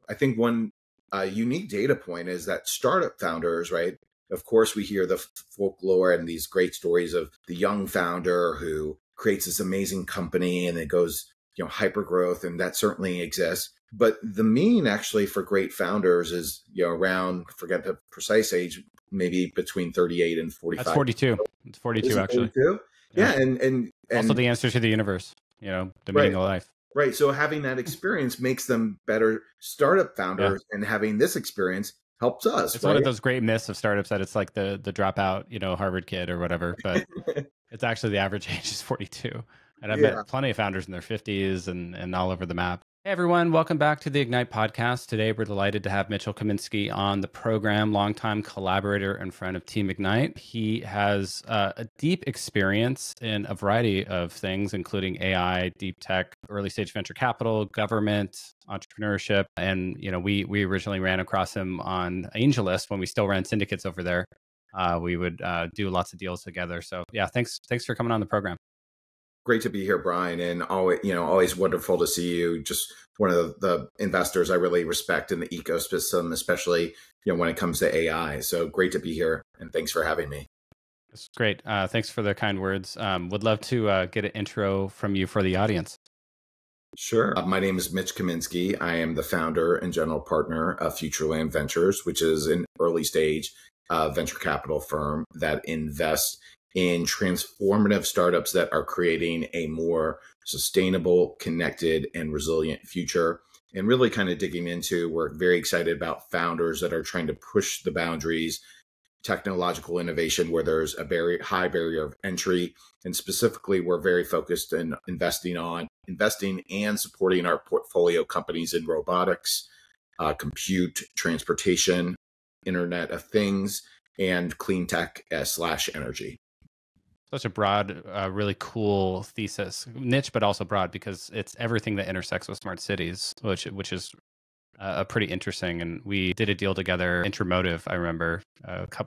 I think one unique data point is that startup founders, right? Of course, we hear the folklore and these great stories of the young founder who creates this amazing company and it goes, hyper growth, and that certainly exists. But the mean actually for great founders is, around, forget the precise age, maybe between 38 and 45. That's 42. It's 42 actually. 42? Yeah. And also the answer to the universe, the meaning of life. Right. So having that experience makes them better startup founders, and having this experience helps us. It's one of those great myths of startups that it's like the dropout, Harvard kid or whatever, but it's actually the average age is 42. And I've met plenty of founders in their 50s and all over the map. Hey, everyone. Welcome back to the Ignite podcast. Today, we're delighted to have Mitchell Kominsky on the program, longtime collaborator and friend of Team Ignite. He has a deep experience in a variety of things, including AI, deep tech, early stage venture capital, government, entrepreneurship. And, we originally ran across him on AngelList when we still ran syndicates over there. We would do lots of deals together. So yeah, thanks for coming on the program. Great to be here, Brian, and always wonderful to see you. Just one of the investors I really respect in the ecosystem, especially when it comes to AI. So great to be here, and thanks for having me. It's great. Thanks for the kind words. Would love to get an intro from you for the audience. Sure. My name is Mitch Kominsky. I am the founder and general partner of Futureland Ventures, which is an early stage venture capital firm that invests in transformative startups that are creating a more sustainable, connected, and resilient future. And really kind of digging into, we're very excited about founders that are trying to push the boundaries, technological innovation where there's a very high barrier of entry. And specifically, we're very focused in investing and supporting our portfolio companies in robotics, compute, transportation, Internet of Things, and clean tech / energy. Such a broad, really cool thesis, niche, but also broad because it's everything that intersects with smart cities, which is pretty interesting. And we did a deal together, Intermotive, I remember,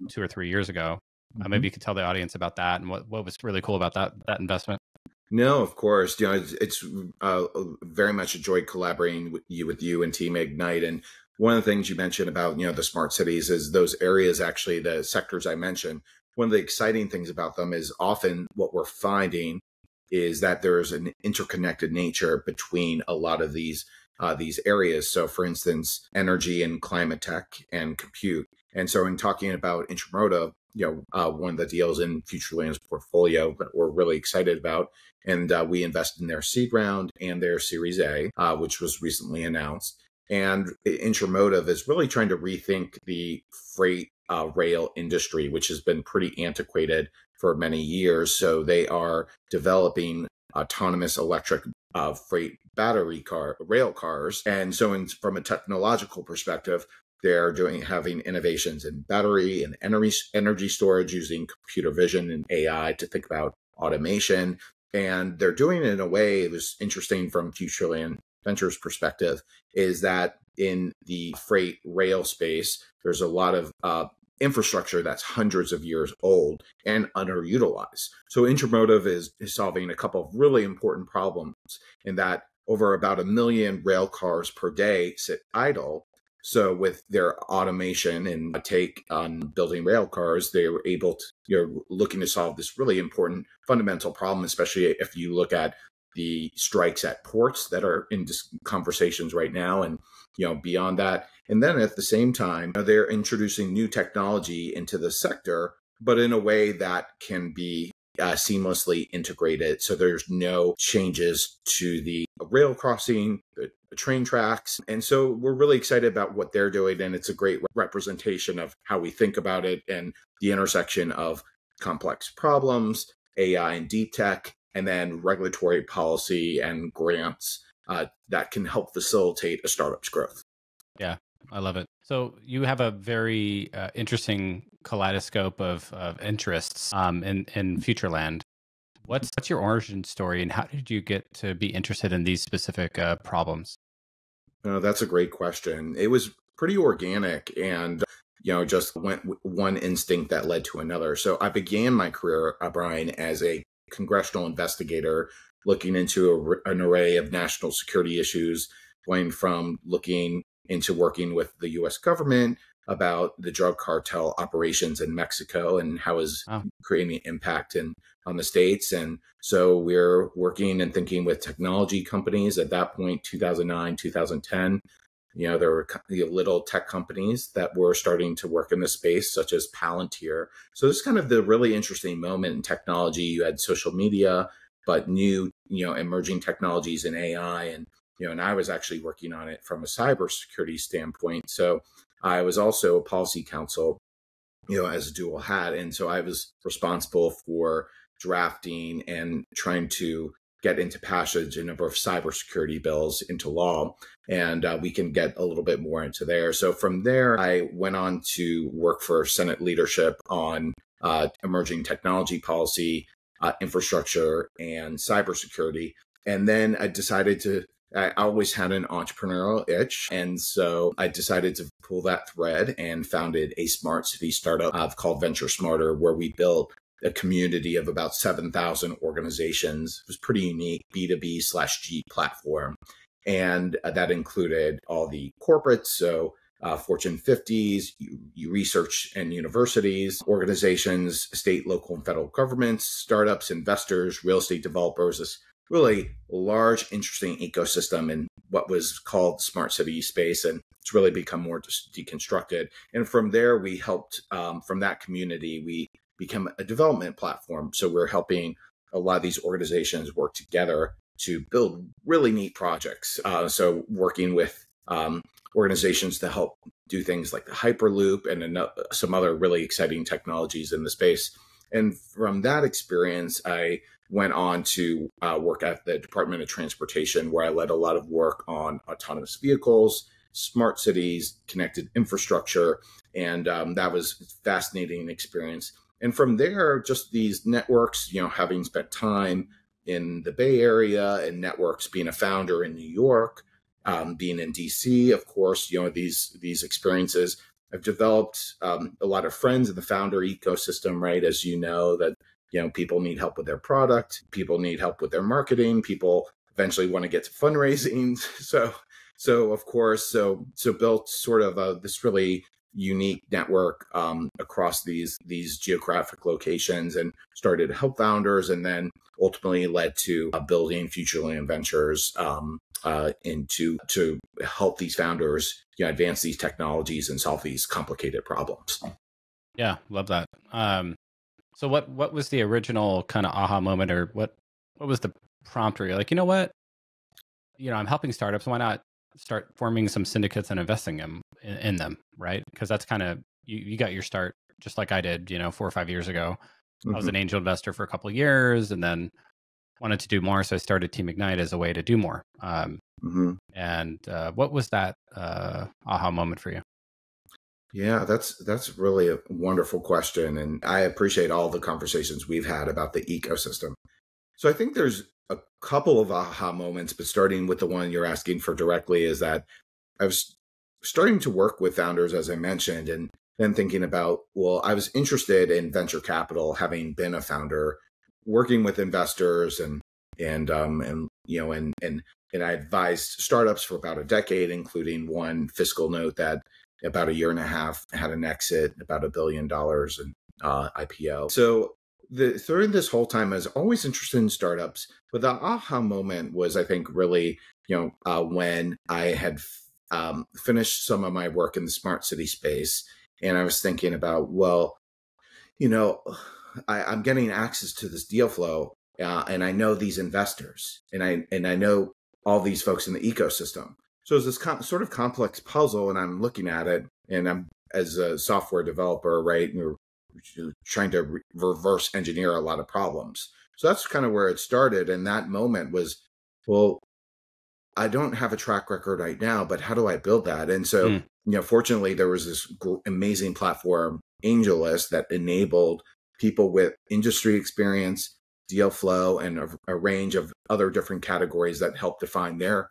2 or 3 years ago. Maybe you could tell the audience about that and what was really cool about that investment. No, of course. It's very much enjoyed collaborating with you and Team Ignite. And one of the things you mentioned about the smart cities is those areas, actually, the sectors I mentioned. One of the exciting things about them is often what we're finding is that there's an interconnected nature between a lot of these areas. So, for instance, energy and climate tech and compute. And so, in talking about Intermotive, one of the deals in Futureland's portfolio that we're really excited about, and we invested in their seed round and their Series A, which was recently announced. And Intermotive is really trying to rethink the freight rail industry, which has been pretty antiquated for many years. So they are developing autonomous electric freight battery rail cars. And so from a technological perspective, they're having innovations in battery and energy storage using computer vision and AI to think about automation. And they're doing it in a way, it was interesting from Futureland Ventures perspective, is that in the freight rail space, there's a lot of infrastructure that's hundreds of years old and underutilized. So Intermotive is solving a couple of really important problems in that over about 1 million rail cars per day sit idle. So with their automation and take on building rail cars, they were able to, looking to solve this really important fundamental problem, especially if you look at the strikes at ports that are in conversations right now and, beyond that. And then at the same time, they're introducing new technology into the sector, but in a way that can be seamlessly integrated. So there's no changes to the rail crossing, the train tracks. And so we're really excited about what they're doing. And it's a great representation of how we think about it and the intersection of complex problems, AI and deep tech, and then regulatory policy and grants that can help facilitate a startup's growth. Yeah, I love it. So you have a very interesting kaleidoscope of interests in Futureland. What's your origin story, and how did you get to be interested in these specific problems? That's a great question. It was pretty organic and just went one instinct that led to another. So I began my career, Brian, as a congressional investigator looking into an array of national security issues, going from looking into working with the US government about the drug cartel operations in Mexico and how is creating impact on the States. And so we're working and thinking with technology companies at that point, 2009, 2010. There were little tech companies that were starting to work in the space, such as Palantir. So this is kind of the really interesting moment in technology. You had social media, but new, emerging technologies in AI. And I was actually working on it from a cybersecurity standpoint. So I was also a policy counsel, as a dual hat. And so I was responsible for drafting and trying to get into passage a number of cybersecurity bills into law. And we can get a little bit more into there. So from there, I went on to work for Senate leadership on emerging technology policy, infrastructure, and cybersecurity. And then I always had an entrepreneurial itch. And so I decided to pull that thread and founded a smart city startup called Venture Smarter, where we built a community of about 7,000 organizations. It was pretty unique, B2B/G platform. And that included all the corporates, so Fortune 50s, research and universities, organizations, state, local, and federal governments, startups, investors, real estate developers, this really large, interesting ecosystem in what was called smart city space. And it's really become more deconstructed. And from there, we helped, from that community, we become a development platform. So we're helping a lot of these organizations work together to build really neat projects. So working with organizations to help do things like the Hyperloop and some other really exciting technologies in the space. And from that experience, I went on to work at the Department of Transportation, where I led a lot of work on autonomous vehicles, smart cities, connected infrastructure. And that was a fascinating experience. And from there, just these networks, having spent time in the Bay Area and networks, being a founder in New York, being in DC, of course, these experiences, I've developed a lot of friends in the founder ecosystem, right? As you know, that, people need help with their product, people need help with their marketing, people eventually want to get to fundraising. So of course, so built sort of this really unique network across these geographic locations, and started to help founders, and then ultimately led to building Futureland Ventures to help these founders advance these technologies and solve these complicated problems. Yeah, love that. So what was the original kind of aha moment, or what was the prompt where you're like, you know what, I'm helping startups, why not start forming some syndicates and investing in them, right? Because that's kind of, you got your start just like I did, 4 or 5 years ago. Mm-hmm. I was an angel investor for a couple of years, and then wanted to do more, so I started Team Ignite as a way to do more. And what was that aha moment for you? Yeah, that's really a wonderful question, and I appreciate all the conversations we've had about the ecosystem. So I think there's a couple of aha moments, but starting with the one you're asking for directly is that I was starting to work with founders, as I mentioned, and then thinking about, well, I was interested in venture capital, having been a founder, working with investors, and I advised startups for about a decade, including one fiscal note that about a year and a half had an exit, about $1 billion in IPO. So during this whole time, I was always interested in startups, but the aha moment was, I think, really, when I had finished some of my work in the smart city space, and I was thinking about, well, I'm getting access to this deal flow, and I know these investors, and I know all these folks in the ecosystem. So it's this sort of complex puzzle, and I'm looking at it, and I'm, as a software developer, right, and we're trying to reverse engineer a lot of problems. So that's kind of where it started. And that moment was, well, I don't have a track record right now, but how do I build that? And so, fortunately, there was this amazing platform, AngelList, that enabled people with industry experience, deal flow, and a range of other different categories that helped define their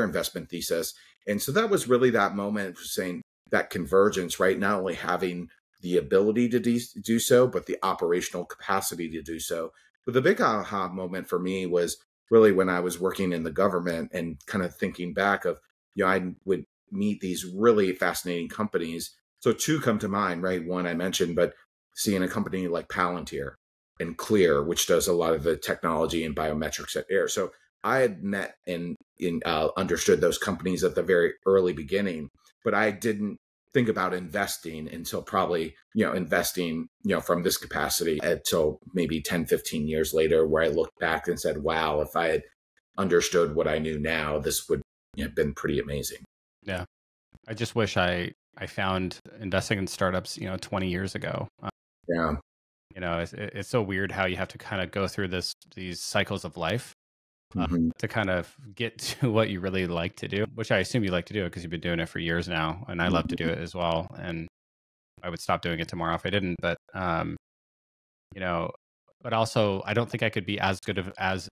investment thesis. And so that was really that moment, saying that convergence, right? Not only having the ability to do so, but the operational capacity to do so. But the big aha moment for me was really when I was working in the government and kind of thinking back of, I would meet these really fascinating companies. So two come to mind, right? One I mentioned, but seeing a company like Palantir and Clear, which does a lot of the technology and biometrics at air. So I had met and understood those companies at the very early beginning, but I didn't think about investing until probably, investing, from this capacity until maybe 10, 15 years later, where I looked back and said, wow, if I had understood what I knew now, this would have been pretty amazing. Yeah. I just wish I found investing in startups, 20 years ago. Yeah. It's so weird how you have to kind of go through these cycles of life to kind of get to what you really like to do, which I assume you like to do it because you've been doing it for years now. And I love to do it as well. And I would stop doing it tomorrow if I didn't. But, but also I don't think I could be as good as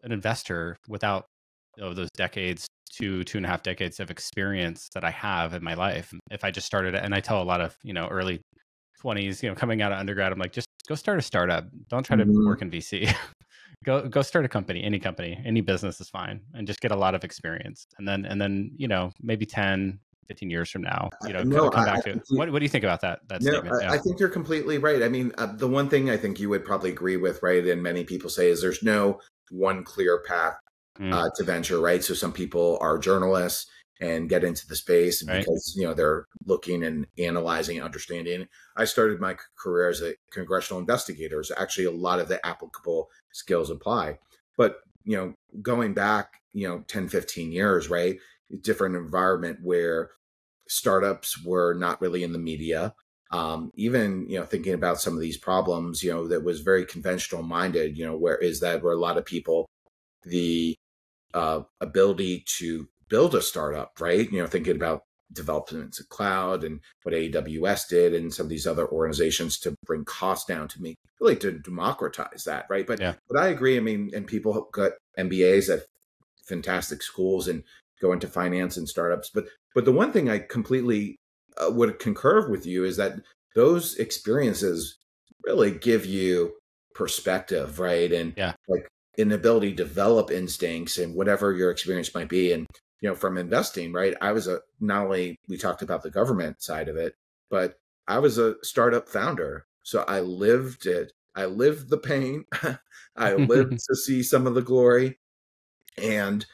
an investor without those decades, 2.5 decades of experience that I have in my life. If I just started it, and I tell a lot of, early 20s, coming out of undergrad, I'm like, just go start a startup. Don't try to work in VC. Go start a company, any business is fine, and just get a lot of experience. And then, maybe 10, 15 years from now, come back to what do you think about that statement? I think you're completely right. I mean, the one thing I think you would probably agree with, right, and many people say, is there's no one clear path to venture, right? So some people are journalists and get into the space because, they're looking and analyzing, understanding. I started my career as a congressional investigator. So actually a lot of the applicable skills apply. But, going back, 10, 15 years, right? Different environment where startups were not really in the media. Even, thinking about some of these problems, that was very conventional minded, where a lot of people, the ability to build a startup, right? Thinking about developments of cloud and what AWS did and some of these other organizations to bring costs down to democratize that, right? But I agree. I mean, and people got MBAs at fantastic schools and go into finance and startups. But the one thing I completely would concur with you is that those experiences really give you perspective, right? And like an ability to develop instincts and whatever your experience might be. And, from investing, right? I was not only we talked about the government side of it, but I was a startup founder. So I lived it. I lived the pain. I lived to see some of the glory. And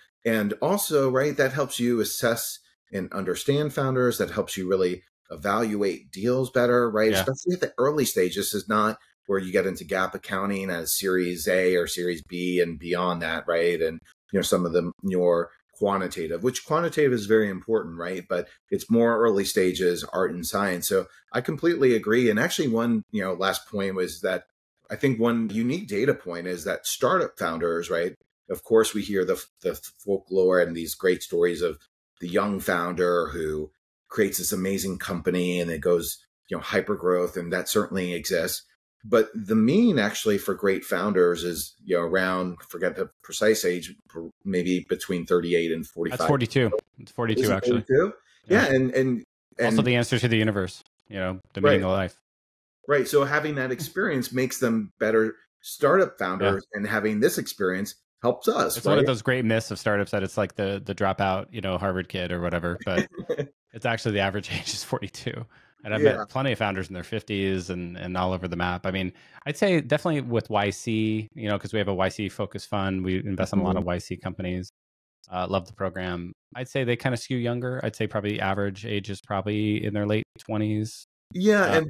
also, right, that helps you assess and understand founders. That helps you really evaluate deals better, right? Especially at the early stage. This is not where you get into gap accounting as Series A or Series B and beyond that, right? And, some of them more quantitative, which quantitative is very important, right? But it's more early stages, art and science. So I completely agree. And actually one, last point was that I think one unique data point is that startup founders, right? Of course, we hear the folklore and these great stories of the young founder who creates this amazing company and it goes, hyper growth, and that certainly exists. But the mean actually for great founders is, around, forget the precise age, maybe between 38 and 45. That's 42. It's 42 actually. 42? Yeah. And also the answer to the universe, the meaning of life. Right. So having that experience makes them better startup founders, and having this experience helps us. It's one of those great myths of startups that it's like the dropout, Harvard kid or whatever, but it's actually the average age is 42. And I've met plenty of founders in their 50s and all over the map. I mean, I'd say definitely with YC, because we have a YC focused fund. We invest in a lot of YC companies. Love the program. I'd say they kind of skew younger. I'd say probably average age is probably in their late 20s. Yeah.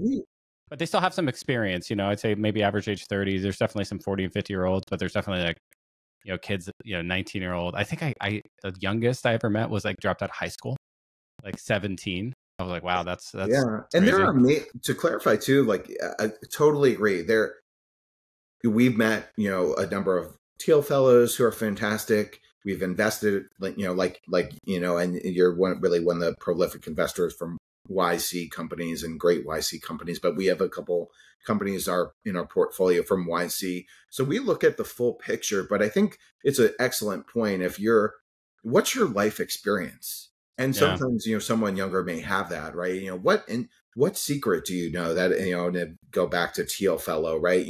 But they still have some experience. I'd say maybe average age 30s. There's definitely some 40 and 50-year-olds, but there's definitely like, kids, 19-year-old. I think the youngest I ever met was like dropped out of high school, like 17. I was like, wow, that's yeah. And there to clarify too, like I totally agree. We've met, a number of Teal fellows who are fantastic. We've invested, and you're really one of the prolific investors from YC companies and great YC companies. But we have a couple companies in our portfolio from YC. So we look at the full picture. But I think it's an excellent point. What's your life experience? And sometimes, someone younger may have that, right? What secret do you know that, to go back to Teal fellow, right?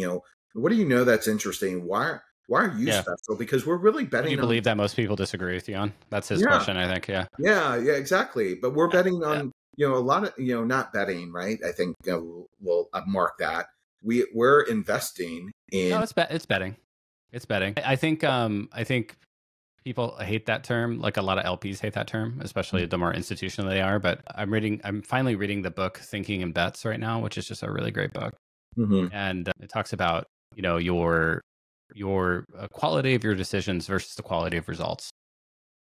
What do you know that's interesting? Why why are you Yeah. special? Because we're really What do betting you on. believe that most people disagree with you on? That's his Yeah, question, I think. Yeah. yeah, exactly. But we're betting Yeah. on, a lot of, not betting, right? I think we'll mark that. We're investing No, in. it's betting. It's betting. I think people hate that term. Like a lot of LPs hate that term, especially the more institutional they are. But I'm finally reading the book Thinking in Bets right now, which is just a really great book. Mm-hmm. And it talks about, your quality of your decisions versus the quality of results.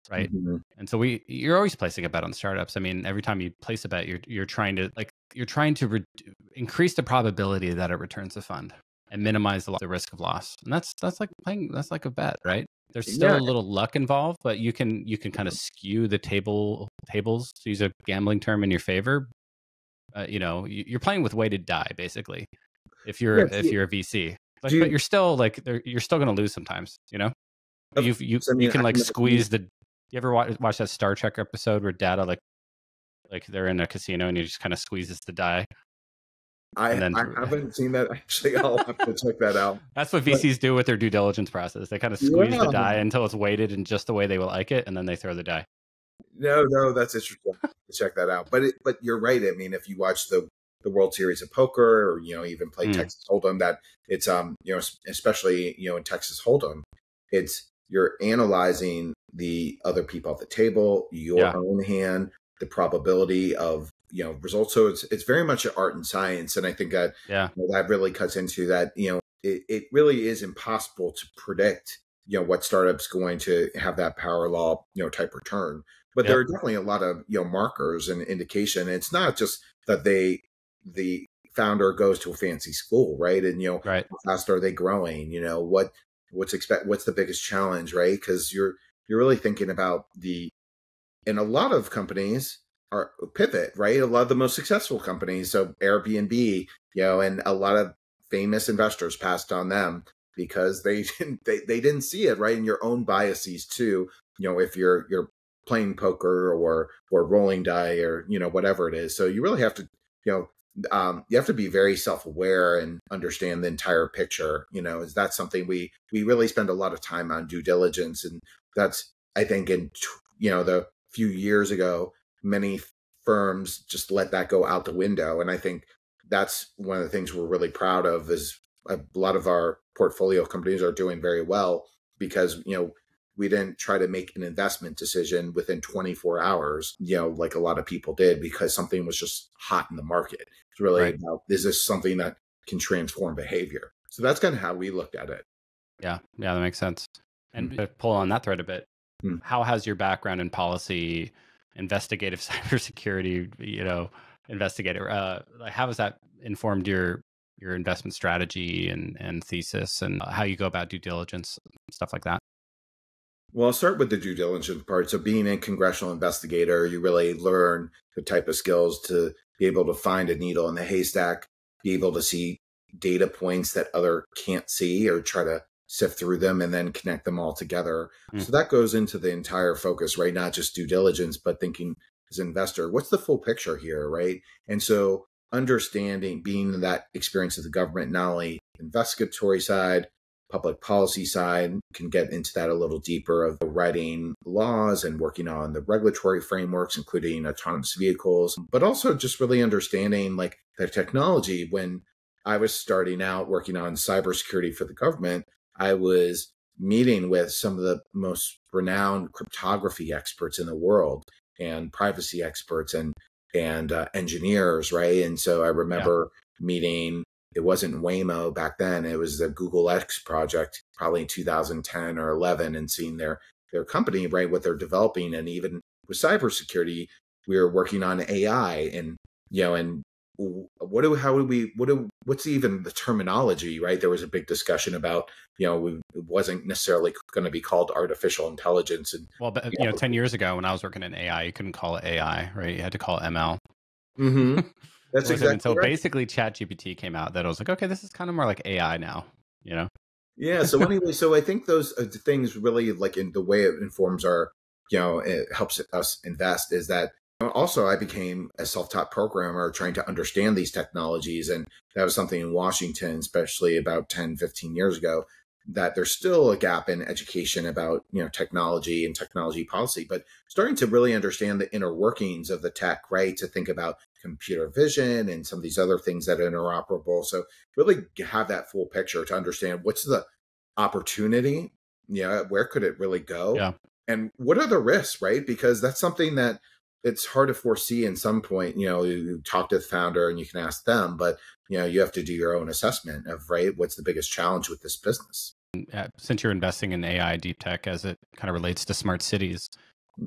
Right. Mm-hmm. And so you're always placing a bet on startups. I mean, every time you place a bet, you're trying to increase the probability that it returns a fund and minimize the risk of loss. And that's like a bet, right? There's still Yeah. a little luck involved, but you can kind of skew the tables, to use a gambling term, in your favor. You're playing with weighted die, basically. If you're a VC, but you're still you're still going to lose sometimes. You can squeeze the. You ever watch that Star Trek episode where Data like they're in a casino and he just kind of squeezes the die? I haven't seen that, actually. I'll have to check that out. That's what VCs do with their due diligence process. They kind of squeeze the die until it's weighted in just the way they will like it, and then they throw the die. No, that's interesting to check that out. But you're right. I mean, if you watch the World Series of Poker, or even play Texas Hold'em, that it's especially in Texas Hold'em, it's you're analyzing the other people at the table, your own hand, the probability of results. So it's very much an art and science, and I think that that really cuts into that. It really is impossible to predict what startup's going to have that power law type return. But there are definitely a lot of markers and indication. And it's not just that the founder goes to a fancy school, right? And how fast are they growing? What's the biggest challenge, right? Because you're really thinking about and a lot of companies are pivot, right? A lot of the most successful companies, so Airbnb, and a lot of famous investors passed on them because they didn't see it, right? And your own biases too. If you're playing poker or rolling die or whatever it is, so you really have to you have to be very self-aware and understand the entire picture. Is that something we really spend a lot of time on due diligence, and that's, I think, in the few years ago, many firms just let that go out the window, and I think that's one of the things we're really proud of. Is a lot of our portfolio companies are doing very well because we didn't try to make an investment decision within 24 hours, like a lot of people did, because something was just hot in the market. It's really about, is this something that can transform behavior? So that's kind of how we looked at it. Yeah, that makes sense. And to pull on that thread a bit, how has your background in policy, investigative cybersecurity, investigator, how has that informed your investment strategy and thesis, and how you go about due diligence, stuff like that? Well, I'll start with the due diligence part. So being a congressional investigator, you really learn the type of skills to be able to find a needle in the haystack, be able to see data points that other can't see, or try to sift through them and then connect them all together. So that goes into the entire focus, right? Not just due diligence, but thinking as an investor, what's the full picture here, right? And so understanding, being that experience of the government, not only investigatory side, public policy side, can get into that a little deeper, of writing laws and working on the regulatory frameworks, including autonomous vehicles, but also just really understanding the technology. When I was starting out working on cybersecurity for the government, I was meeting with some of the most renowned cryptography experts in the world, and privacy experts, and engineers, right? And so I remember meeting, it wasn't Waymo back then, it was the Google X project, probably in 2010 or 11, and seeing their company, right, what they're developing. And even with cybersecurity, we were working on AI, and and what's even the terminology, right? There was a big discussion about, it wasn't necessarily going to be called artificial intelligence. And but 10 years ago when I was working in AI, you couldn't call it AI, right? You had to call it ML. That's exactly until right. Basically ChatGPT came out, that I was like, okay, this is kind of more like AI now, Yeah. So anyway, so I think those things really, in the way it informs our, it helps us invest, is that also I became a self-taught programmer trying to understand these technologies. And that was something in Washington, especially about 10, 15 years ago, that there's still a gap in education about, technology and technology policy, but starting to really understand the inner workings of the tech, right? To think about computer vision and some of these other things that are interoperable. So really have that full picture to understand what's the opportunity, where could it really go? Yeah. And what are the risks, right? Because that's something that it's hard to foresee in some point. You talk to the founder and you can ask them, but you have to do your own assessment of, right, what's the biggest challenge with this business. Since you're investing in AI deep tech as it kind of relates to smart cities,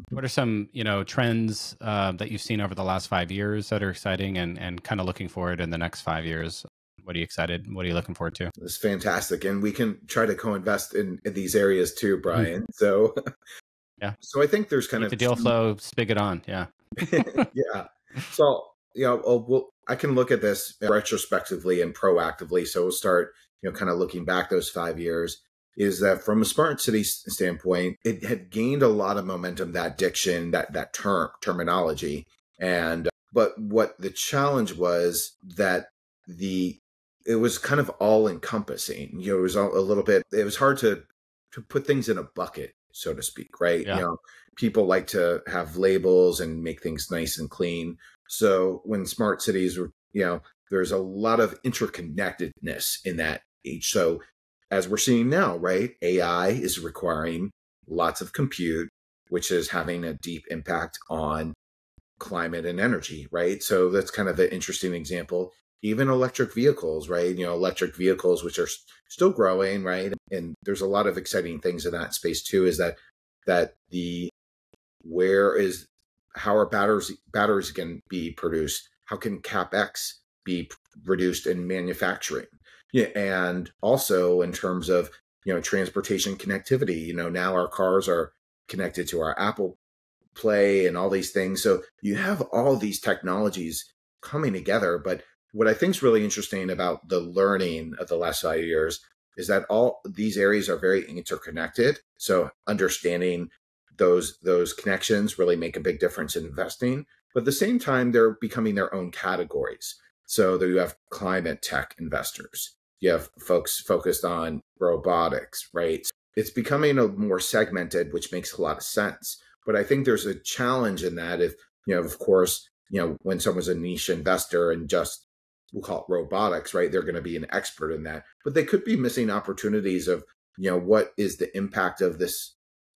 what are some trends that you've seen over the last 5 years that are exciting and kind of looking forward in the next 5 years? What are you excited? What are you looking forward to? It's fantastic. And we can try to co-invest in these areas too, Brian. So, yeah. So I think there's kind Keep of the deal flow spigot on. Yeah. Yeah. So, I can look at this retrospectively and proactively. So we'll start, kind of looking back those 5 years, is that from a smart city standpoint, it had gained a lot of momentum, that diction, that terminology. But what the challenge was that it was kind of all encompassing. It was a little bit, it was hard to put things in a bucket, so to speak, right? Yeah. People like to have labels and make things nice and clean. So when smart cities were, there's a lot of interconnectedness in that age. So as we're seeing now, right, AI is requiring lots of compute, which is having a deep impact on climate and energy, right? So that's kind of an interesting example. Even electric vehicles, right? Electric vehicles, which are still growing, right? And there's a lot of exciting things in that space too, is that how are batteries can be produced? How can CapEx be reduced in manufacturing? Yeah, and also in terms of transportation connectivity. Now our cars are connected to our Apple Play and all these things. So you have all these technologies coming together. But what I think is really interesting about the learning of the last 5 years is that all these areas are very interconnected. So understanding those connections really make a big difference in investing. But at the same time, they're becoming their own categories. So there you have climate tech investors. You have folks focused on robotics, right? It's becoming a more segmented, which makes a lot of sense. But I think there's a challenge in that if, of course, when someone's a niche investor and just, we'll call it robotics, right? They're going to be an expert in that. But they could be missing opportunities of, what is the impact of this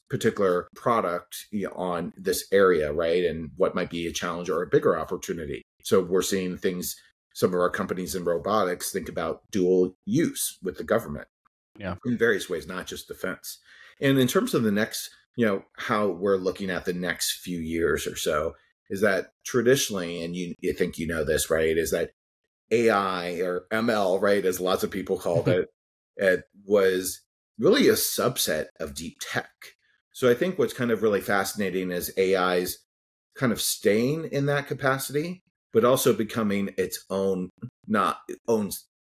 particular product on this area, right? And what might be a challenge or a bigger opportunity. So we're seeing things, some of our companies in robotics think about dual use with the government in various ways, not just defense. And in terms of the next, how we're looking at the next few years or so, is that traditionally, and you think this, right, is that AI or ML, right, as lots of people called it, it was really a subset of deep tech. So I think what's kind of really fascinating is AI's kind of staying in that capacity, but also becoming its own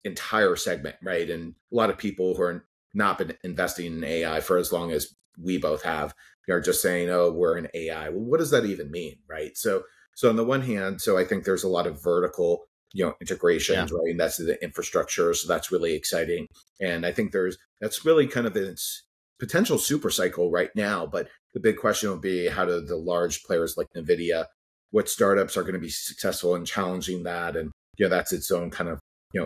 entire segment, right? And a lot of people who are not been investing in AI for as long as we both have are just saying, oh, we're in AI. Well, what does that even mean, right? So on the one hand, so I think there's a lot of vertical integrations, right? And that's the infrastructure. So that's really exciting. And I think that's really kind of its potential super cycle right now. But the big question will be, how do the large players like NVIDIA, what startups are going to be successful in challenging that? And, that's its own kind of,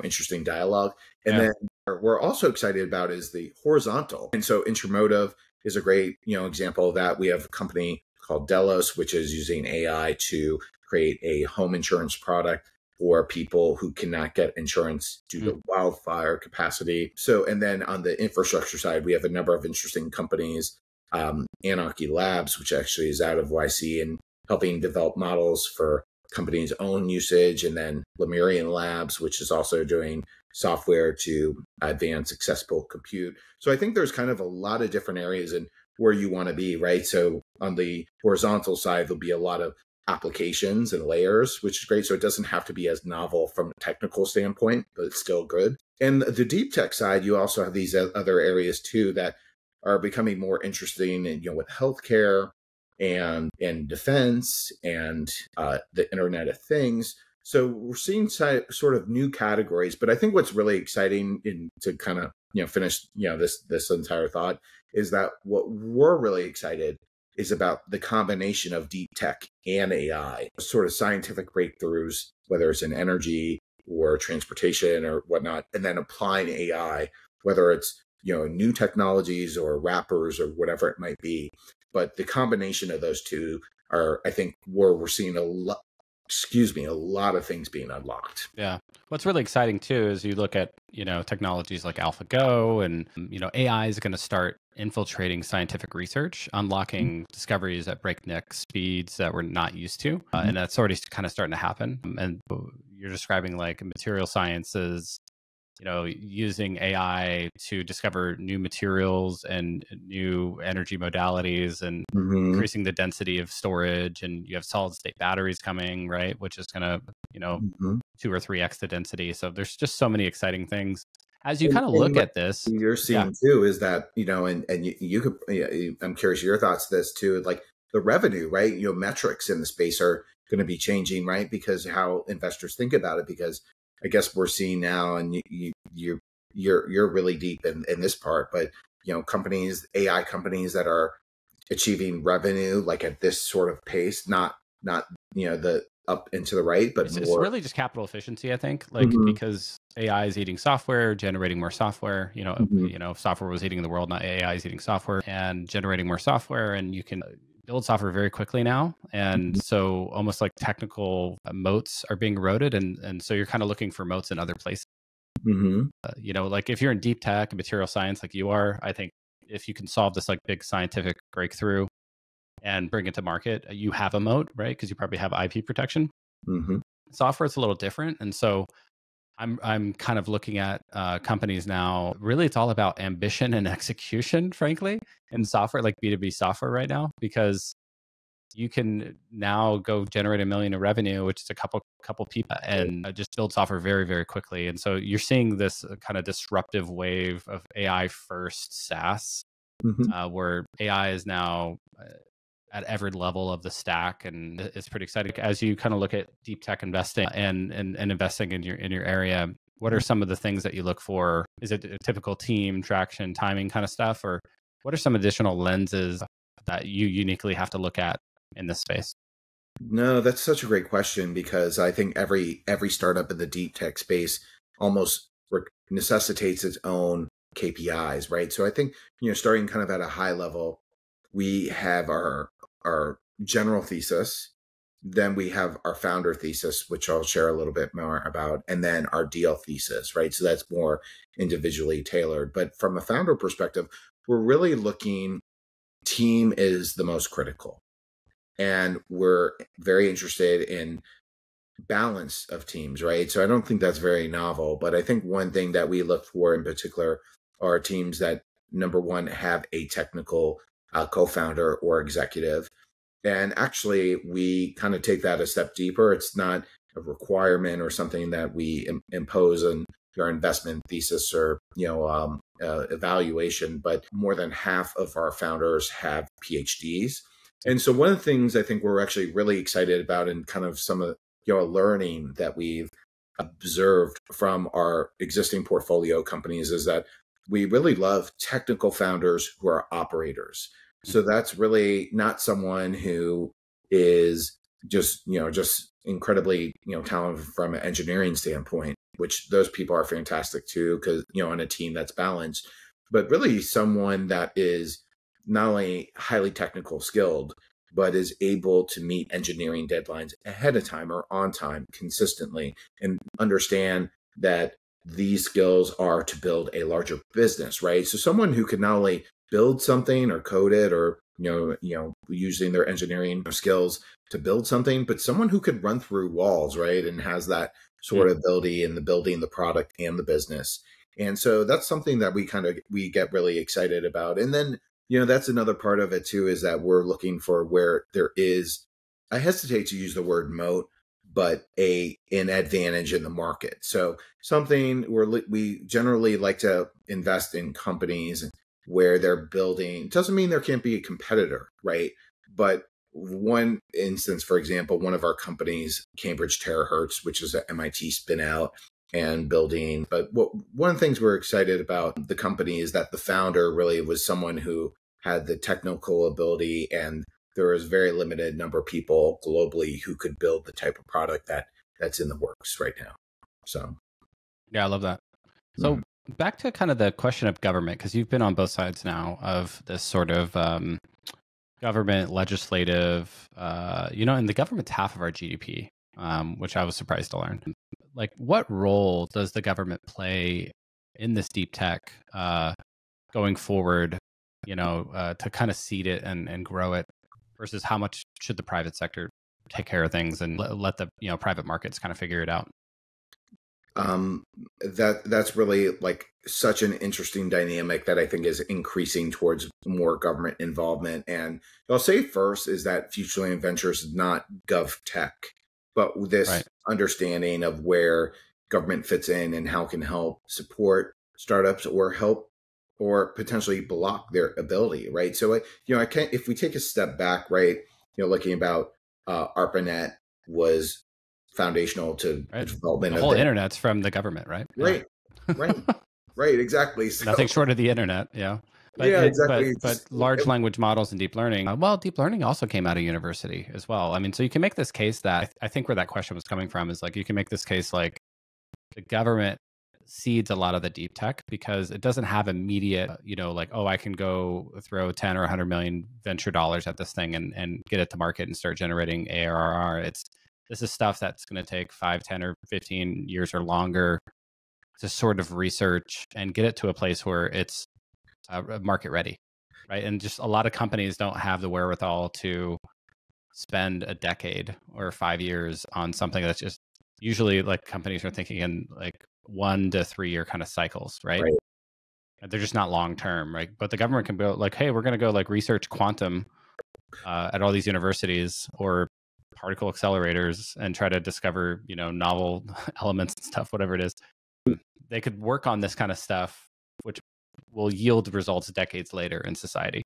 interesting dialogue. And then we're also excited about is the horizontal. And so Intermotive is a great, example of that. We have a company called Delos, which is using AI to create a home insurance product for people who cannot get insurance due to wildfire capacity. So, and then on the infrastructure side, we have a number of interesting companies, Anarchy Labs, which actually is out of YC and helping develop models for companies' own usage, and then Lemurian Labs, which is also doing software to advance accessible compute. So I think there's kind of a lot of different areas in where you want to be, right? So on the horizontal side, there'll be a lot of applications and layers, which is great. So it doesn't have to be as novel from a technical standpoint, but it's still good. And the deep tech side, you also have these other areas too that are becoming more interesting, and with healthcare and defense and the Internet of Things. So we're seeing sort of new categories, but I think what's really exciting to kind of, finish, this entire thought is that what we're really excited is about the combination of deep tech and AI, sort of scientific breakthroughs, whether it's in energy or transportation or whatnot, and then applying AI, whether it's, new technologies or wrappers or whatever it might be. But the combination of those two are, I think, where we're seeing a lot of things being unlocked. Yeah. What's really exciting too is you look at, technologies like AlphaGo and, AI is going to start infiltrating scientific research, unlocking discoveries at breakneck speeds that we're not used to. And that's already kind of starting to happen. And you're describing like material sciences, using AI to discover new materials and new energy modalities and increasing the density of storage. And you have solid state batteries coming, right? Which is going to, 2 or 3x the density. So there's just so many exciting things. As you kind of look at this, you're seeing too is that, and you could, I'm curious your thoughts to this too, like the revenue, right? Metrics in the space are going to be changing, right? Because how investors think about it, because I guess we're seeing now, and you're really deep in this part, but companies, AI companies that are achieving revenue like at this sort of pace, not the up and to the right, but it's really just capital efficiency, I think, like because AI is eating software, generating more software. If software was eating the world, not AI is eating software and generating more software, and you can build software very quickly now. And so almost like technical moats are being eroded. And so you're kind of looking for moats in other places. Like if you're in deep tech and material science, like you are, I think if you can solve this like big scientific breakthrough and bring it to market, you have a moat, right? Because you probably have IP protection. Software is a little different. And so I'm kind of looking at companies now. Really, it's all about ambition and execution, frankly, in software, like B2B software right now, because you can now go generate $1 million in revenue, which is a couple people, and just build software very, very quickly. And so you're seeing this kind of disruptive wave of AI first SaaS, where AI is now at every level of the stack, and it's pretty exciting. As you kind of look at deep tech investing and investing in your area, what are some of the things that you look for? Is it a typical team, traction, timing kind of stuff, or what are some additional lenses that you uniquely have to look at in this space? No, that's such a great question, because I think every startup in the deep tech space almost necessitates its own KPIs, right? So I think, starting kind of at a high level, we have our general thesis, then we have our founder thesis, which I'll share a little bit more about, and then our deal thesis, right? So that's more individually tailored. But from a founder perspective, we're really looking, team is the most critical. And we're very interested in balance of teams, right? So I don't think that's very novel, but I think one thing that we look for in particular are teams that, number one, have a technical co-founder or executive. And actually, we kind of take that a step deeper. It's not a requirement or something that we impose on our investment thesis or evaluation, but more than half of our founders have PhDs. And so one of the things I think we're actually really excited about, and kind of some of learning that we've observed from our existing portfolio companies, is that we really love technical founders who are operators. So that's really not someone who is just incredibly, talented from an engineering standpoint, which those people are fantastic too, because, on a team that's balanced, but really someone that is not only highly technical skilled, but is able to meet engineering deadlines ahead of time or on time consistently, and understand that these skills are to build a larger business, right? So someone who can not only build something or code it, or using their engineering skills to build something, but someone who could run through walls, right, and has that sort of ability in the building the product and the business. And so that's something that we get really excited about. And then that's another part of it too, is that we're looking for where there is, I hesitate to use the word moat, but an advantage in the market. So something where we generally like to invest in companies where they're building, doesn't mean there can't be a competitor, right? But one instance, for example, one of our companies, Cambridge Terahertz, which is an MIT spin out and building. But one of the things we're excited about the company is that the founder really was someone who had the technical ability, and there was a very limited number of people globally who could build the type of product that's in the works right now. So, yeah, I love that. So back to kind of the question of government, because you've been on both sides now of this sort of government, legislative, and the government's half of our GDP, which I was surprised to learn. Like, what role does the government play in this deep tech going forward, to kind of seed it and grow it, versus how much should the private sector take care of things and let the private markets kind of figure it out? That's really like such an interesting dynamic that I think is increasing towards more government involvement. And I'll say first is that Futureland Ventures is not gov tech, but this understanding of where government fits in and how it can help support startups or help or potentially block their ability, right? So, I can't, if we take a step back, right, looking about ARPANET was foundational to the development. The whole internet's from the government, right? Right, right, exactly. So, nothing short of the internet, yeah. But, exactly. But large language models and deep learning, deep learning also came out of university as well. I mean, so you can make this case that, I think where that question was coming from is like, you can make this case like the government seeds a lot of the deep tech because it doesn't have immediate, I can go throw 10 or 100 million venture dollars at this thing and get it to market and start generating ARR. This is stuff that's going to take 5, 10, or 15 years or longer to sort of research and get it to a place where it's market ready, right? And just a lot of companies don't have the wherewithal to spend a decade or 5 years on something that's just usually like companies are thinking in like 1 to 3 year kind of cycles, right? They're just not long term, right? But the government can go like, hey, we're going to go like research quantum at all these universities or particle accelerators and try to discover, novel elements and stuff, whatever it is. They could work on this kind of stuff, which will yield results decades later in society.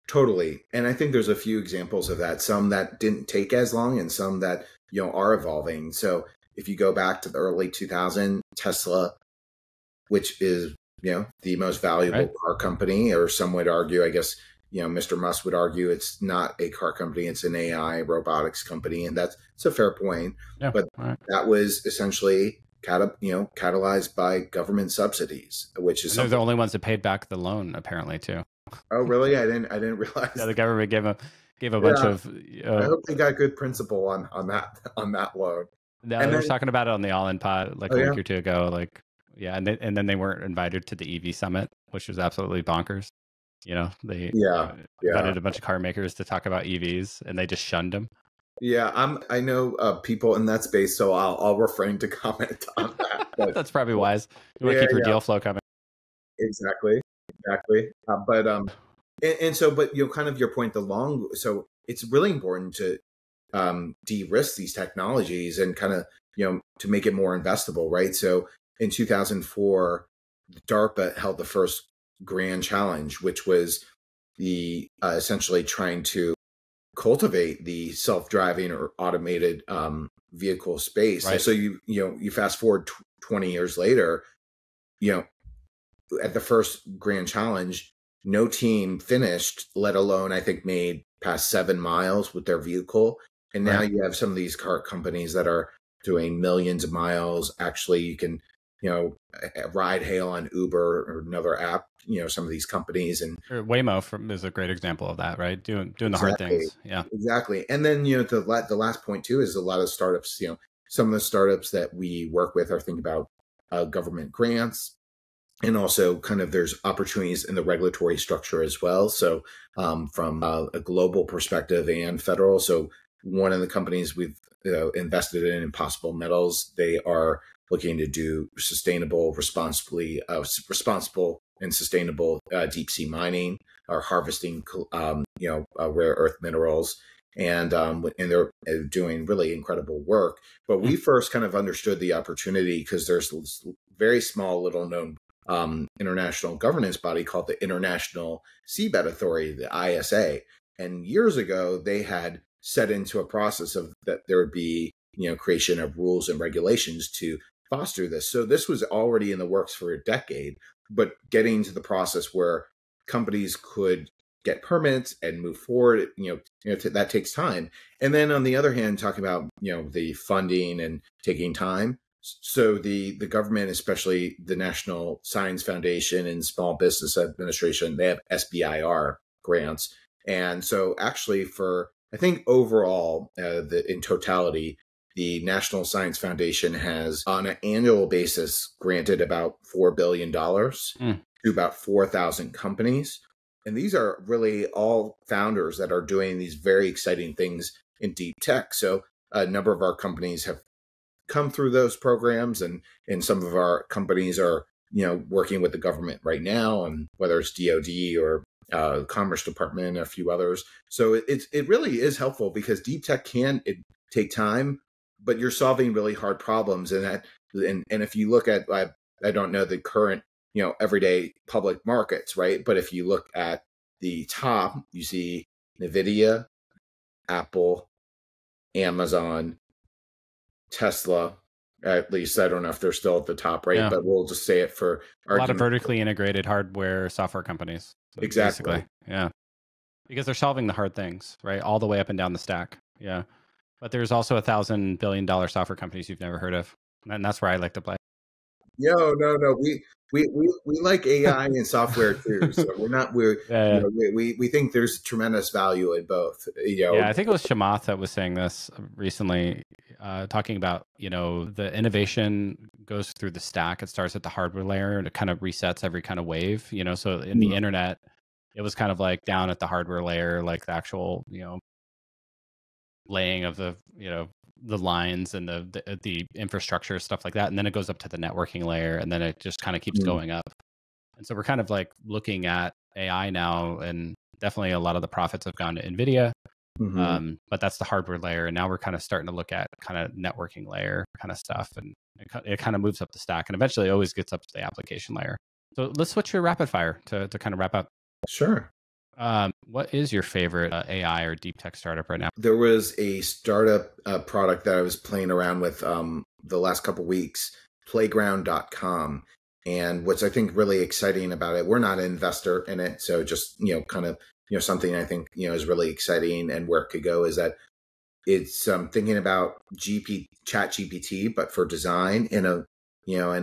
Totally. And I think there's a few examples of that, some that didn't take as long and some that, are evolving. So if you go back to the early 2000s, Tesla, which is, the most valuable car company, or some would argue, I guess, Mr. Musk would argue it's not a car company, it's an AI robotics company. And it's a fair point. Yeah, but that was essentially catalyzed by government subsidies, which is they're the only ones that paid back the loan, apparently, too. Oh, really? I didn't realize. Yeah, the government gave a bunch of. I hope they got good principal on that loan. No, they were talking about it on the All In Pod like a week or two ago. Like, and then they weren't invited to the EV summit, which was absolutely bonkers. They invited a bunch of car makers to talk about EVs, and they just shunned them. Yeah, I know people in that space, so I'll refrain to comment on that. But, that's probably wise. You want to keep your deal flow coming. Exactly. But kind of your point, so it's really important to de-risk these technologies and kind of, to make it more investable, right? So in 2004, DARPA held the first grand challenge, which was the essentially trying to cultivate the self-driving or automated vehicle space. Right. So you fast forward 20 years later, at the first grand challenge, no team finished, let alone I think made past 7 miles with their vehicle. And now you have some of these car companies that are doing millions of miles. Actually, you can, ride hail on Uber or another app, some of these companies. And Waymo is a great example of that, right? Doing the hard things. Yeah, exactly. And then, the last point too, is a lot of startups, some of the startups that we work with are thinking about government grants. And also kind of there's opportunities in the regulatory structure as well. So from a global perspective and federal. So one of the companies we've invested in, Impossible Metals, they are looking to do responsible and sustainable deep sea mining or harvesting, rare earth minerals. And they're doing really incredible work. But we first kind of understood the opportunity because there's this very small, little known international governance body called the International Seabed Authority, the ISA. And years ago, they had set into a process of that there would be, creation of rules and regulations to foster this. So this was already in the works for a decade, but getting to the process where companies could get permits and move forward, that takes time. And then on the other hand, talking about, the funding and taking time. So the government, especially the National Science Foundation and Small Business Administration, they have SBIR grants. And so actually I think overall, in totality, the National Science Foundation has on an annual basis granted about $4 billion to about 4,000 companies. And these are really all founders that are doing these very exciting things in deep tech. So a number of our companies have come through those programs, and some of our companies are, working with the government right now, and whether it's DoD or Commerce Department and a few others. So it really is helpful because deep tech can take time, but you're solving really hard problems. And if you look at, I don't know the current, everyday public markets, right? But if you look at the top, you see NVIDIA, Apple, Amazon, Tesla. At least I don't know if they're still at the top, right? Yeah. But we'll just say it for a lot of vertically integrated hardware software companies. Exactly. Basically. Yeah. Because they're solving the hard things, right? All the way up and down the stack. Yeah. But there's also $1,000 billion software companies you've never heard of. And that's where I like to play. No. We like AI and software too. So we think there's tremendous value in both. Yeah, I think it was Chamath that was saying this recently, talking about, the innovation goes through the stack. It starts at the hardware layer and it kind of resets every kind of wave, so in the internet, it was kind of like down at the hardware layer, like the actual, laying of the, the lines and the infrastructure, stuff like that. And then it goes up to the networking layer, and then it just kind of keeps going up. And so we're kind of like looking at AI now, and definitely a lot of the profits have gone to NVIDIA, but that's the hardware layer. And now we're kind of starting to look at kind of networking layer kind of stuff. And it kind of moves up the stack, and eventually it always gets up to the application layer. So let's switch to rapid fire to kind of wrap up. Sure. What is your favorite AI or deep tech startup right now? There was a startup product that I was playing around with the last couple of weeks, playground.com. And what's I think really exciting about it, we're not an investor in it. So just, kind of, something I think, is really exciting and where it could go is that it's thinking about chat GPT, but for design in a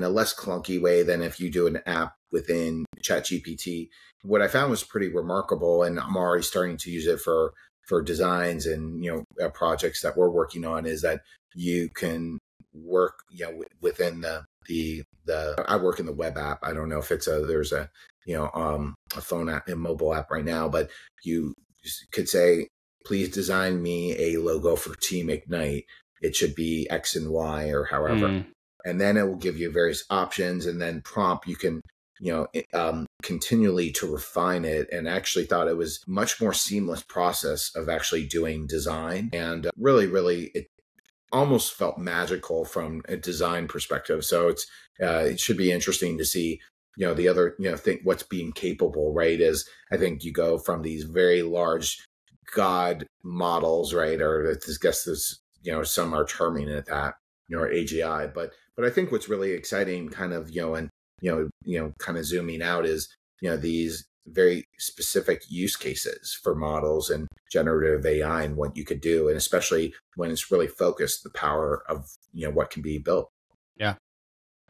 less clunky way than if you do an app within chat GPT. What I found was pretty remarkable, and I'm already starting to use it for designs and projects that we're working on, is that you can work within the I work in the web app. I don't know if there's a phone app and mobile app right now, but you could say, please design me a logo for Team Ignite. It should be X and Y or however. And then it will give you various options, and then prompt you can continually to refine it, and actually thought it was much more seamless process of actually doing design, and really it almost felt magical from a design perspective. So it should be interesting to see the other think what's being capable, right? Is I think you go from these very large God models, right? Or I guess there's some are terming it that or AGI, but I think what's really exciting, kind of kind of zooming out, is these very specific use cases for models and generative AI and what you could do, and especially when it's really focused, the power of what can be built. Yeah.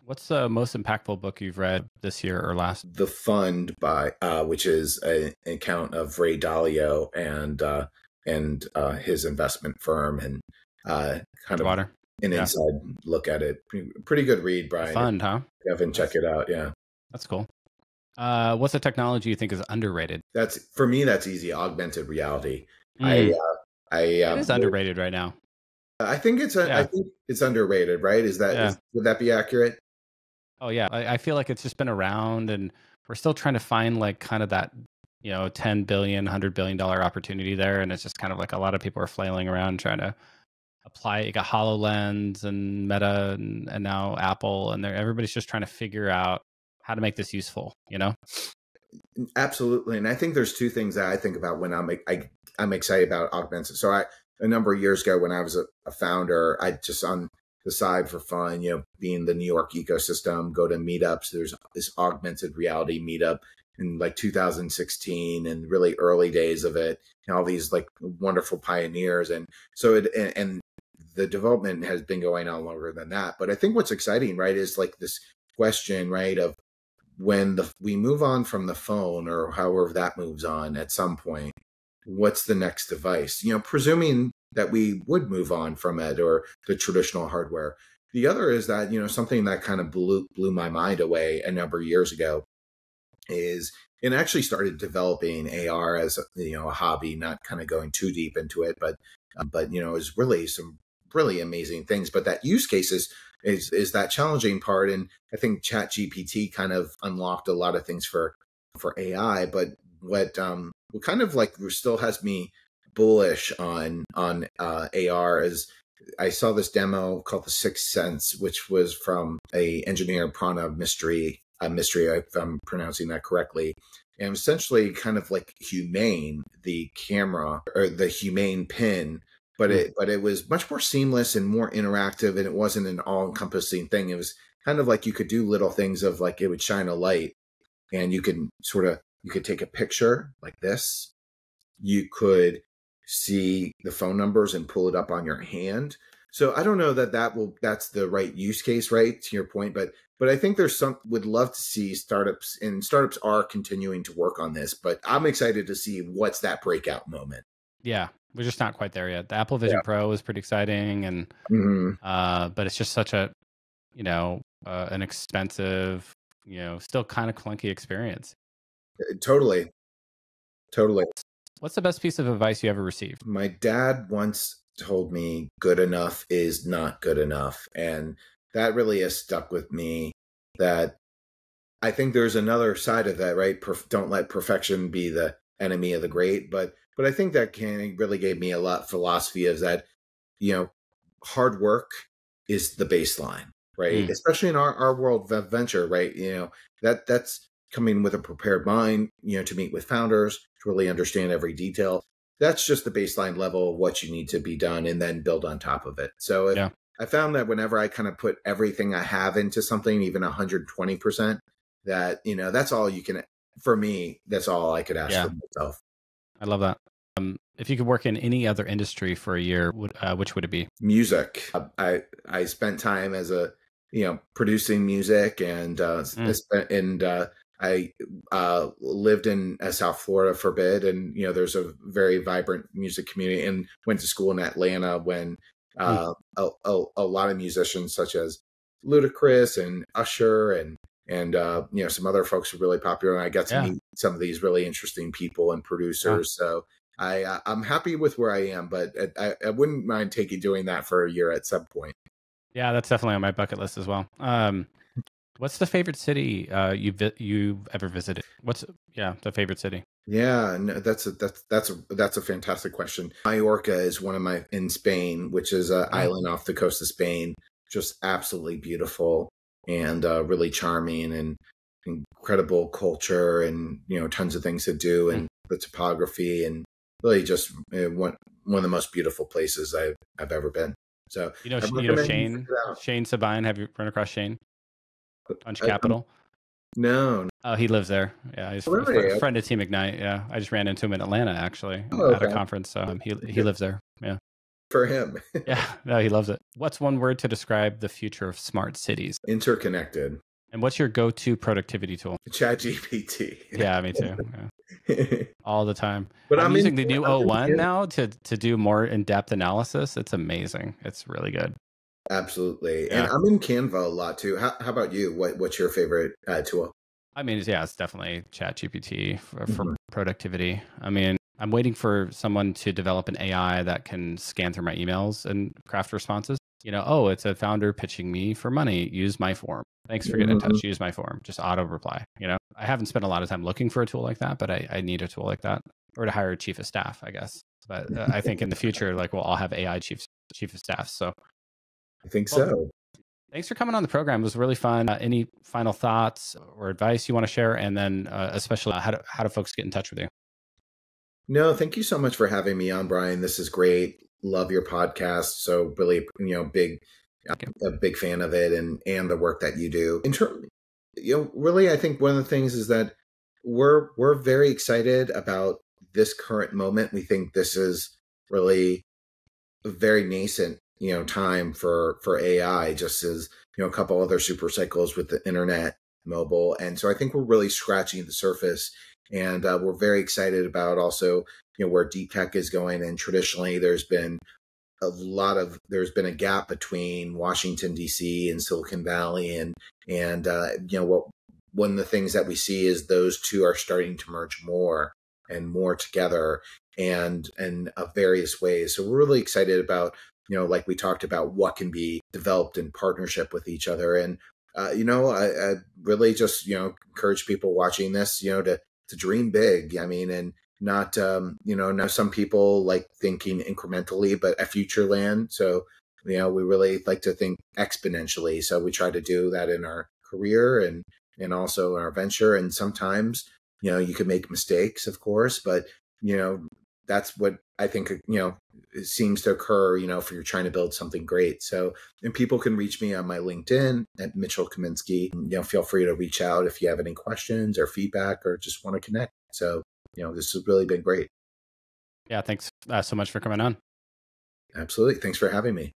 What's the most impactful book you've read this year or last? The Fund by which is an account of Ray Dalio and his investment firm, and kind of Water. An inside look at it. Pretty good read, Brian. The Fund, huh? Definitely check it out. Yeah, that's cool. What's a technology you think is underrated? For me, that's easy. Augmented reality. It is underrated right now. I think I think it's underrated, right? Would that be accurate? Oh yeah, I feel like it's just been around, and we're still trying to find like kind of that $10 billion, $100 billion opportunity there, and it's just kind of like a lot of people are flailing around trying to apply. You got HoloLens and Meta and now Apple, and everybody's just trying to figure out how to make this useful. Absolutely. And I think there's two things that I think about when I'm excited about augmented. So a number of years ago when I was a founder, I just on the side for fun, being the New York ecosystem, go to meetups. There's this augmented reality meetup in like 2016 and really early days of it, and all these like wonderful pioneers. And so and the development has been going on longer than that. But I think what's exciting, right, is like this question, right, of when we move on from the phone or however that moves on at some point, what's the next device? Presuming that we would move on from it or the traditional hardware. The other is that, something that kind of blew my mind away a number of years ago is it actually started developing AR as a hobby, not kind of going too deep into it, but is really some really amazing things. But that use case is that challenging part. And I think ChatGPT kind of unlocked a lot of things for AI. But what kind of like still has me bullish on AR is I saw this demo called The Sixth Sense, which was from a engineer, Prana Mystery, if I'm pronouncing that correctly. And essentially kind of like Humane, the camera or the Humane pin, but it was much more seamless and more interactive, and it wasn't an all-encompassing thing. It was kind of like you could do little things of like it would shine a light and you could take a picture like this. You could see the phone numbers and pull it up on your hand. So I don't know that's the right use case, right? To your point, but I think would love to see startups, and startups are continuing to work on this, but I'm excited to see what's that breakout moment. Yeah. We're just not quite there yet. The Apple Vision Pro is pretty exciting, and but it's just such a, an expensive, still kind of clunky experience. Totally. What's the best piece of advice you ever received? My dad once told me good enough is not good enough. And that really has stuck with me, that I think there's another side of that, right? Don't let perfection be the enemy of the great. But I think that really gave me a lot of philosophy of that, hard work is the baseline, right? Especially in our world of venture, right? That's coming with a prepared mind, to meet with founders, to really understand every detail. That's just the baseline level of what you need to be done, and then build on top of it. So I found that whenever I kind of put everything I have into something, even 120%, that, that's all you can, for me, that's all I could ask for myself. I love that. If you could work in any other industry for a year, which would it be? Music. I spent time as producing music, and I lived in South Florida for a bit, and there's a very vibrant music community, and went to school in Atlanta when a lot of musicians such as Ludacris and Usher and some other folks were really popular, and I got to meet some of these really interesting people and producers. So I'm happy with where I am, but I wouldn't mind doing that for a year at some point. Yeah, that's definitely on my bucket list as well. What's the favorite city you've ever visited? What's the favorite city? Yeah, no, that's a fantastic question. Mallorca is in Spain, which is an island off the coast of Spain. Just absolutely beautiful and really charming, and incredible culture, and tons of things to do, and the topography, and really just one of the most beautiful places I've ever been. So Shane Sabine. Have you run across Shane? Venture Capital? No. Oh, he lives there. Yeah, he's a friend of Team Ignite. Yeah, I just ran into him in Atlanta actually at a conference. So he lives there. Yeah. For him. Yeah, no, he loves it. What's one word to describe the future of smart cities? Interconnected. And what's your go-to productivity tool? ChatGPT. Yeah, me too. Yeah. All the time. But I'm using the new O1 now to do more in-depth analysis. It's amazing. It's really good. Absolutely. Yeah. And I'm in Canva a lot too. How about you? What's your favorite tool? I mean, it's definitely ChatGPT for productivity. I mean, I'm waiting for someone to develop an AI that can scan through my emails and craft responses. It's a founder pitching me for money. Use my form. Thanks for getting in touch. Use my form. Just auto reply. I haven't spent a lot of time looking for a tool like that, but I need a tool like that, or to hire a chief of staff, I guess. But I think in the future, we'll all have AI chief of staff. So I think so. Thanks for coming on the program. It was really fun. Any final thoughts or advice you want to share? And then especially how do folks get in touch with you? No, thank you so much for having me on, Brian. This is great. Love your podcast. So really, a big fan of it and the work that you do. Really, I think one of the things is that we're very excited about this current moment. We think this is really a very nascent, time for AI, just as, a couple other super cycles with the internet, mobile. And so I think we're really scratching the surface, and we're very excited about also, where deep tech is going. And traditionally there's been a gap between Washington, D.C. and Silicon Valley. One of the things that we see is those two are starting to merge more and more together and in various ways. So we're really excited about, like we talked about, what can be developed in partnership with each other. And, I really just, encourage people watching this, to dream big. I mean, and not, now some people like thinking incrementally, but at Futureland. So, we really like to think exponentially. So we try to do that in our career and also in our venture. And sometimes, you can make mistakes, of course, but, that's what I think, it seems to occur, if you're trying to build something great. So, and people can reach me on my LinkedIn at Mitchell Kominsky. Feel free to reach out if you have any questions or feedback or just want to connect. So, this has really been great. Yeah. Thanks so much for coming on. Absolutely. Thanks for having me.